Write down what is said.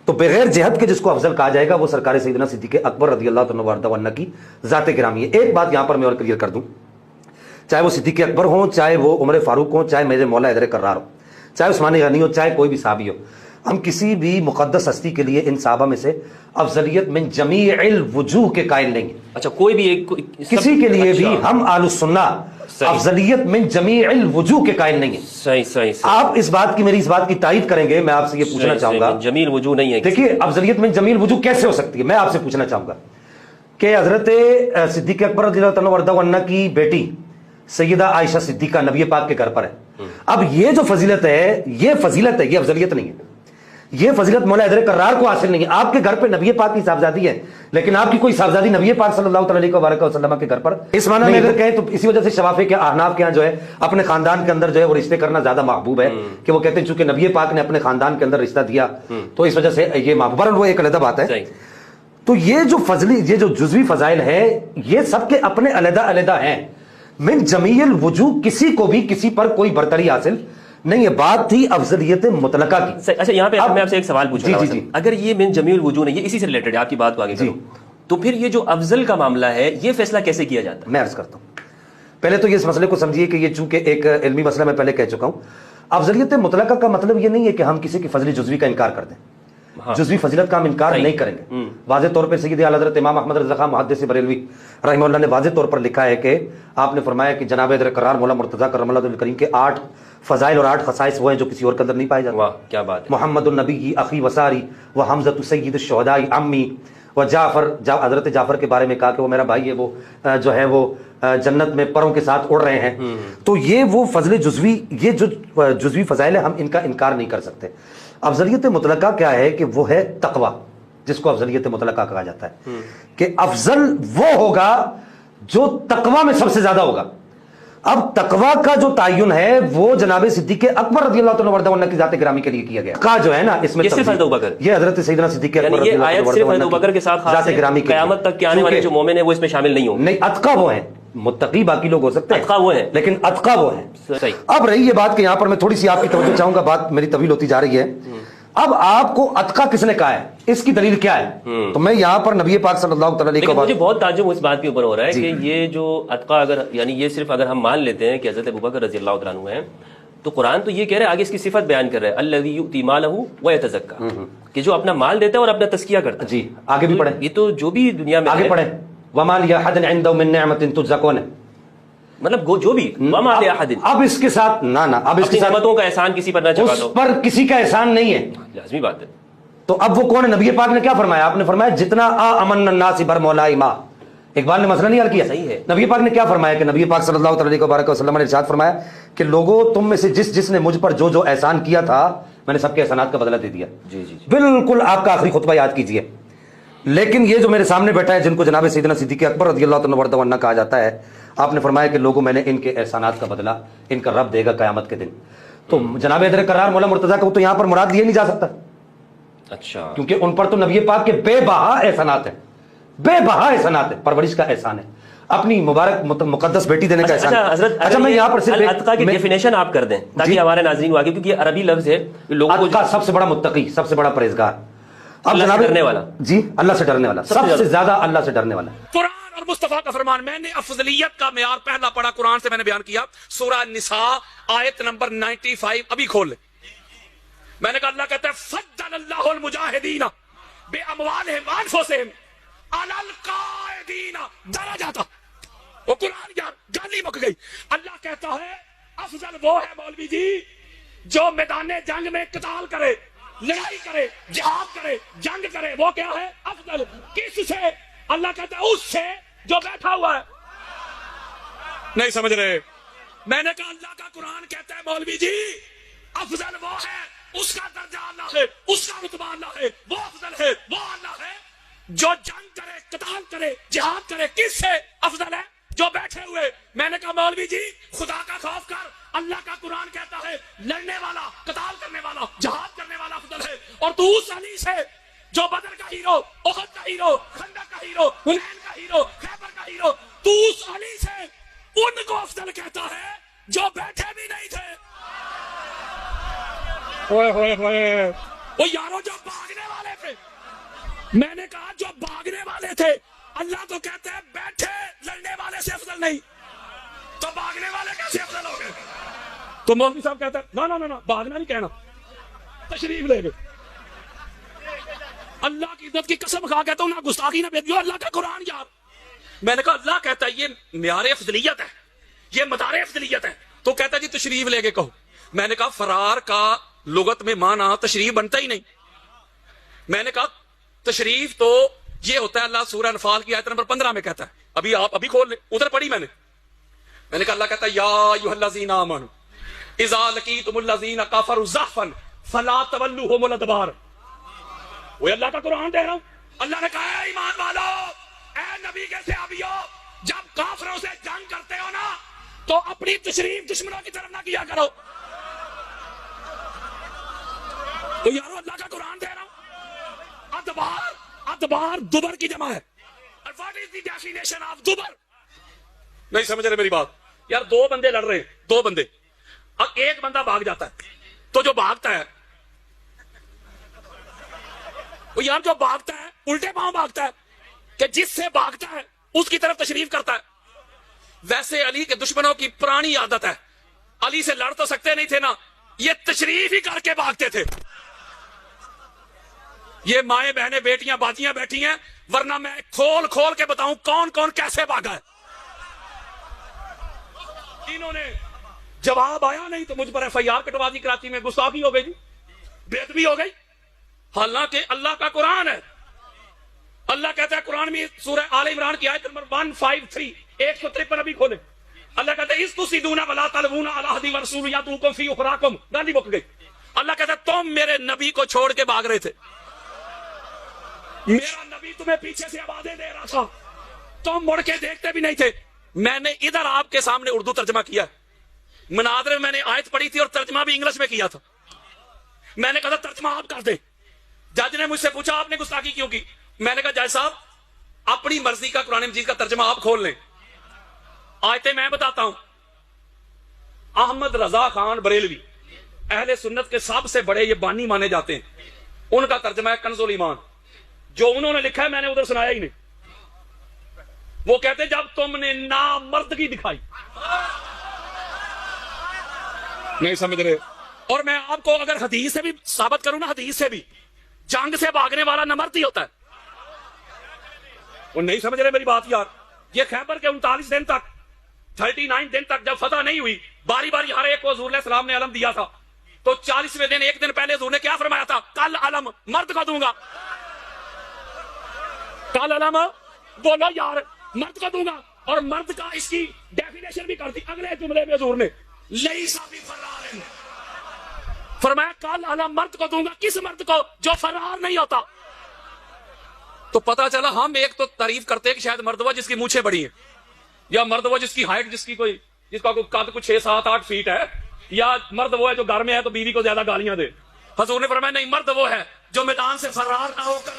تو بغیر جہد کے جس کو افضل کہا جائے گا وہ سرکار سیدنا صدیق اکبر رضی اللہ تعالیٰ عنہ کی ذات گرامی ہے۔ ایک بات یہاں پر میں اور کلیئر کر دوں، چاہے وہ صدیق اکبر ہوں، چاہے وہ عمر فاروق ہوں، چاہے میرے مولا حیدر کرار ہو، چاہے عثمان غنی ہو، چاہے کوئی بھی صحابی ہو، ہم کسی بھی مقدس ہستی کے لیے ان صحابہ میں سے افضلیت من جمیع الوجوہ کے قائل نہیں ہیں۔ اچھا، کوئی بھی ایک کسی کے لیے بھی ہم اہل السنہ افضلیت من جمیع الوجوہ کے قائل نہیں ہیں۔ صحیح صحیح۔ آپ اس بات کی، میری اس بات کی تائید کریں گے، میں آپ سے یہ پوچھنا چاہوں گا، جمیل وجوہ نہیں ہے۔ دیکھیے افضلیت من جمیع الوجوہ کیسے ہو سکتی ہے، میں آپ سے پوچھنا چاہوں گا کہ حضرت صدیق اکبر رضی اللہ عنہ کی بیٹی سیدہ عائشہ صدیقہ نبی پاک کے گھر پر ہے۔ اب یہ جو فضیلت ہے، یہ فضیلت ہے، یہ افضلیت نہیں ہے۔ یہ فضیلت مولا حیدر کرار کو حاصل نہیں ہے۔ آپ کے گھر پہ نبی پاک کی صاحبزادی ہے، لیکن آپ کی کوئی صاحبزادی نبی پاک صلی اللہ علیہ وسلم کے گھر پر اس معنی میں اگر کہیں تو اسی وجہ سے شوافی کے احناف کے ہاں جو ہے اپنے خاندان کے اندر جو ہے وہ رشتے کرنا زیادہ محبوب ہے، کہ وہ کہتے ہیں چونکہ نبی پاک نے اپنے خاندان کے اندر رشتہ دیا تو اس وجہ سے یہ محبوب ہے، وہ ایک علیحدہ بات ہے۔ تو یہ جو جزوی فضائل ہے یہ سب کے اپنے علیحدہ علیحدہ ہیں۔ من جمیع الوجوہ کسی کو بھی کسی پر کوئی برتری حاصل نہیں ہے، بات تھی افضلیت مطلقہ کی۔ اچھا، یہاں پہ میں آپ سے ایک سوال پوچھنا جی چاہتا ہوں، اگر یہ من جمیع الوجوہ نہیں، یہ اسی سے ریلیٹڈ ہے، آپ کی بات کو آگے کروں، تو پھر یہ جو افضل کا معاملہ ہے یہ فیصلہ کیسے کیا جاتا ہے؟ میں عرض کرتا ہوں، پہلے تو یہ اس مسئلے کو سمجھیے کہ یہ چونکہ ایک علمی مسئلہ میں پہلے کہہ چکا ہوں، افضلیت مطلقہ کا مطلب یہ نہیں ہے کہ ہم کسی کی فضل جزوی کا انکار کر دیں، جزوی فضیلت کا ہم انکار نہیں کریں گے۔ واضح طور پر سید اعلی حضرت امام احمد رضا خان محدث بریلوی رحمہ اللہ نے واضح طور پر لکھا ہے کہ آپ نے فرمایا کہ جناب حیدر کرار مولا مرتضیٰ کرم اللہ وجہہ الکریم کے 8 فضائل اور 8 خصائص وہ ہیں جو کسی اور کے اندر نہیں پائے جاتے۔ واہ کیا بات ہے۔ محمد النبی اخی وساری و حمزۃ سید الشہداء عمی و حضرت جعفر کے بارے میں کہا کہ وہ میرا بھائی ہے، وہ جو ہے وہ جنت میں پروں کے ساتھ اڑ رہے ہیں۔ تو یہ وہ فضل جزوی، یہ جو جزوی فضائل ہیں ہم ان کا انکار نہیں کر سکتے۔ افضلیت مطلقہ کیا ہے کہ وہ ہے تقوی، جس کو افضلیت مطلقہ کہا جاتا ہے، کہ افضل وہ ہوگا جو تقوی میں سب سے زیادہ ہوگا۔ اب تقوی کا جو تعین ہے وہ جناب صدیق اکبر رضی اللہ عنہ کی ذات گرامی کے لیے کیا گیا کا جو ہے نا، اس میں صرف ابوبکر، یہ حضرت سیدنا صدیق اکبر رضی یہ آیت صرف ابوبکر کے ساتھ خاص ہے، قیامت تک کے آنے والے جو مومن ہیں وہ اس میں شامل نہیں ہوں گے۔ نہیں، اتقی وہ ہیں، متقی باقی لوگ ہو سکتے ہیں، اتقی وہ ہیں، لیکن اتقی وہ ہیں۔ صحیح۔ اب رہی یہ بات کہ یہاں پر میں تھوڑی سی آپ کی توجہ چاہوں گا، بات میری طویل ہوتی جا رہی ہے۔ اب آپ کو اتقی کس نے کہا ہے، اس کی دلیل کیا ہے؟ تو میں یہاں پر نبی پاک صلی اللہ علیہ وسلم، لیکن مجھے بہت تعجب اس بات کے اوپر ہو رہا ہے کہ یہ جو اتقی، اگر یعنی یہ صرف اگر ہم مان لیتے ہیں کہ حضرت ابوبکر رضی اللہ عنہ ہیں، تو قرآن تو یہ کہہ رہا ہے، آگے اس کی صفت بیان کر رہا ہے، الذی یؤتی مالہ ویتزکی، کہ جو اپنا مال دیتا ہے اور اپنا تزکیہ کرتا ہے۔ جی آگے بھی پڑھیں، یہ تو جو بھی دنیا میں آگے پڑھیں، وما لأحد عنده من نعمة تجزى، مطلب جو بھی وما لأحد، اب اس کے ساتھ اب اس کے ساتھ نعمتوں کا احسان کسی پر نہ چکا دو، اس پر کسی کا احسان نہیں ہے، لازمی بات ہے۔ تو اب وہ کون ہے؟ نبی پاک نے کیا فرمایا؟ آپ نے فرمایا جتنا امن الناس بر مولائی ما، اقبال نے مسئلہ نہیں حل کیا، صحیح ہے۔ نبی پاک نے کیا فرمایا کہ نبی پاک صلی اللہ علیہ وسلم نے ارشاد فرمایا کہ لوگوں تم میں سے جس نے مجھ پر جو احسان کیا تھا میں نے سب کے احسانات کا بدلہ دے دیا۔ جی جی بالکل آپ کا آخری خطبہ یاد کیجئے۔ لیکن یہ جو میرے سامنے بیٹھا ہے، جن کو جناب سیدنا صدیق اکبر رضی اللہ عنہ کہا جاتا ہے، آپ نے فرمایا کہ لوگوں میں نے ان کے احسانات کا بدلہ ان کا رب دے گا قیامت کے دن۔ تو جناب حیدر کرار مولا مرتضیٰ کو تو یہاں پر مراد لیے نہیں جا سکتا، اچھا، کیونکہ ان پر تو نبی پاک کے بے بہا احسانات ہیں، بے بہا احسانات ہیں، پرورش کا احسان ہے، اپنی مبارک مقدس بیٹی دینے کا احسان ہے۔ اچھا، میں یہاں پر صرف اتقی کی ڈیفینیشن آپ کر دیں تاکہ ہمارے ناظرین کو آگے، کیونکہ یہ عربی لفظ ہے، لوگوں کو اتقی سب سے بڑا متقی، سب سے بڑا پرہیزگار، اللہ سے ڈرنے والا، جی اللہ سے ڈرنے والا، سب سے زیادہ اللہ سے ڈرنے والا۔ قرآن اور مصطفیٰ کا فرمان، میں نے افضلیت کا معیار پہلا پڑھا قرآن سے، میں نے بیان کیا سورہ نساء آیت نمبر 95، ابھی کھول لیں۔ میں نے کہا اللہ کہتا ہے فضل اللہ المجاہدین باموالہم وانفسہم علی القاعدین درجات۔ وہ قرآن یار گالی مک گئی۔ اللہ کہتا ہے افضل وہ ہے مولوی جی جو میدان جنگ میں قتال کرے، لڑائی کرے، جہاد کرے، جنگ کرے، وہ کیا ہے افضل؟ کس سے؟ اللہ کہتا ہے اس سے جو بیٹھا ہوا ہے۔ نہیں سمجھ رہے؟ میں نے کہا اللہ کا قرآن کہتا ہے مولوی جی افضل وہ ہے، اس کا درجہ اللہ ہے، اس کا رتبہ اللہ ہے، وہ افضل ہے، وہ اللہ ہے جو جنگ کرے، قتال کرے، جہاد کرے۔ کس سے افضل ہے؟ جو بیٹھے ہوئے۔ میں نے کہا مولوی جی خدا کا خوف کر، اللہ کا قرآن کہتا ہے لڑنے والا، قتال کرنے والا، جہاد کرنے والا افضل ہے، اور تو اس علی سے جو بدر کا ہیرو، احد کا ہیرو، خندق کا ہیرو، حنین کا ہیرو، خیبر کا ہیرو، تو اس علی سے ان کو افضل کہتا ہے جو بیٹھے بھی نہیں تھے۔ وہ یارو جو بھاگنے والے تھے، میں نے کہا جو بھاگنے والے تھے اللہ تو کہتے ہیں بیٹھے لڑنے والے سے افضل نہیں، تو بھاگنے والے کیسے افضل ہو گئے؟ تو مولوی صاحب کہتے ہیں نا بھاگنا نہیں کہنا، تشریف لے گئے۔ اللہ کی عزت کی قسم کھا کہتا ہوں، نہ گستاخی نہ بےدبی، اللہ کا قرآن یار۔ میں نے کہا اللہ کہتا ہے یہ معیار افضلیت ہے، یہ مدار افضلیت ہے، تو کہتا ہے جی تشریف لے کے کہو۔ میں نے کہا فرار کا لغت میں معنی تشریف بنتا ہی نہیں۔ میں نے کہا تشریف تو یہ ہوتا ہے، اللہ سورہ انفال کی آیت نمبر 15 میں کہتا ہے، ابھی آپ ابھی کھول لیں، ادھر پڑھی میں نے کہا اللہ کہتا ہے یا ایھا الذین آمنوا اذا لقیتم الذین کفروا زحفا فلا تولوہم الادبار۔ وہ اللہ کا قرآن دے رہا ہوں، اللہ نے کہا اے ایمان والو، اے نبی کے صحابیو، جب کافروں سے جنگ کرتے ہو نا تو اپنی تشریف دشمنوں کی طرف نہ کیا کرو۔ تو یارو اللہ کا قرآن دے رہا ہوں۔ ادبار دبر کی جمع ہے۔ What is the definition of دبر؟ نہیں سمجھ رہے میری بات؟ یار دو بندے لڑ رہے ہیں، دو بندے، اب ایک بندہ بھاگ جاتا ہے، تو جو بھاگتا ہے وہ یار جو بھاگتا ہے الٹے پاؤں بھاگتا ہے کہ جس سے بھاگتا ہے اس کی طرف تشریف کرتا ہے۔ ویسے علی کے دشمنوں کی پرانی عادت ہے، علی سے لڑ تو سکتے نہیں تھے نا، یہ تشریف ہی کر کے بھاگتے تھے۔ یہ مائیں بہنیں بیٹیاں باجیاں بیٹھی ہیں، ورنہ میں کھول کے بتاؤں کون کون کیسے بھاگا ہے۔ انہوں نے جواب آیا نہیں تو مجھ پر ایف آئی آر کٹوا دی، کراچی میں گستاخی ہو گئی جی، بے ادبی ہو گئی، حالانکہ اللہ کا قرآن ہے۔ اللہ کہتا ہے قرآن میں سورہ آل عمران کی آیت نمبر 153 153 ابھی کھولے، اللہ کہتا ہے اذ تُفسدون ولا تلوون علی احد ورسول یدعوکم فی اخراکم، گالی بک گئی۔ اللہ کہتا ہے تم میرے نبی کو چھوڑ کے بھاگ رہے تھے، میرا نبی تمہیں پیچھے سے آوازیں دے رہا تھا، تم مڑ کے دیکھتے بھی نہیں تھے۔ میں نے ادھر آپ کے سامنے اردو ترجمہ کیا، مناظرے میں نے آیت پڑھی تھی اور ترجمہ بھی انگلش میں کیا تھا۔ میں نے کہا تھا ترجمہ آپ کر دیں۔ جج نے مجھ سے پوچھا آپ نے گستاخی کیوں کی؟ میں نے کہا جج صاحب اپنی مرضی کا قرآن مجید کا ترجمہ آپ کھول لیں، آیتیں میں بتاتا ہوں۔ احمد رضا خان بریلوی اہل سنت کے سب سے بڑے یہ بانی مانے جاتے ہیں، ان کا ترجمہ ہے کنز الایمان، جو انہوں نے لکھا ہے میں نے ادھر سنایا ہی نہیں۔ وہ کہتے جب تم نے نامردگی دکھائی، نہیں سمجھ رہے؟ اور میں آپ کو اگر حدیث سے بھی ثابت کروں نا، حدیث سے بھی، جنگ سے بھاگنے والا نامرد ہی ہوتا ہے۔ وہ نہیں سمجھ رہے میری بات یار؟ یہ خیبر کے 39 دن تک 39 دن تک جب فتح نہیں ہوئی، باری باری ہر ایک کو حضور علیہ السلام نے علم دیا تھا، تو 40ویں دن ایک دن پہلے حضور نے کیا فرمایا تھا؟ کل علم مرد کو دوں گا، کل علم بولو یار مرد کو دوں گا۔ اور مرد کا اس کی ڈیفینیشن بھی کر دی اگلے جملے میں حضور نے، لیسا بفرار، فرمایا کل علم مرد کو دوں گا، کس مرد کو؟ جو فرار نہیں ہوتا۔ تو پتا چلا ہم ایک تو تعریف کرتے ہیں کہ شاید مرد وہ جس کی مونچھیں بڑی ہیں، یا مرد وہ جس کی ہائٹ جس کا کوئی قد کچھ 6 7 8 فیٹ ہے، یا مرد وہ ہے جو گھر میں ہے تو بیوی کو زیادہ گالیاں دے۔ حضور نے فرمایا نہیں، مرد وہ ہے جو میدان سے فرار نہ ہو کر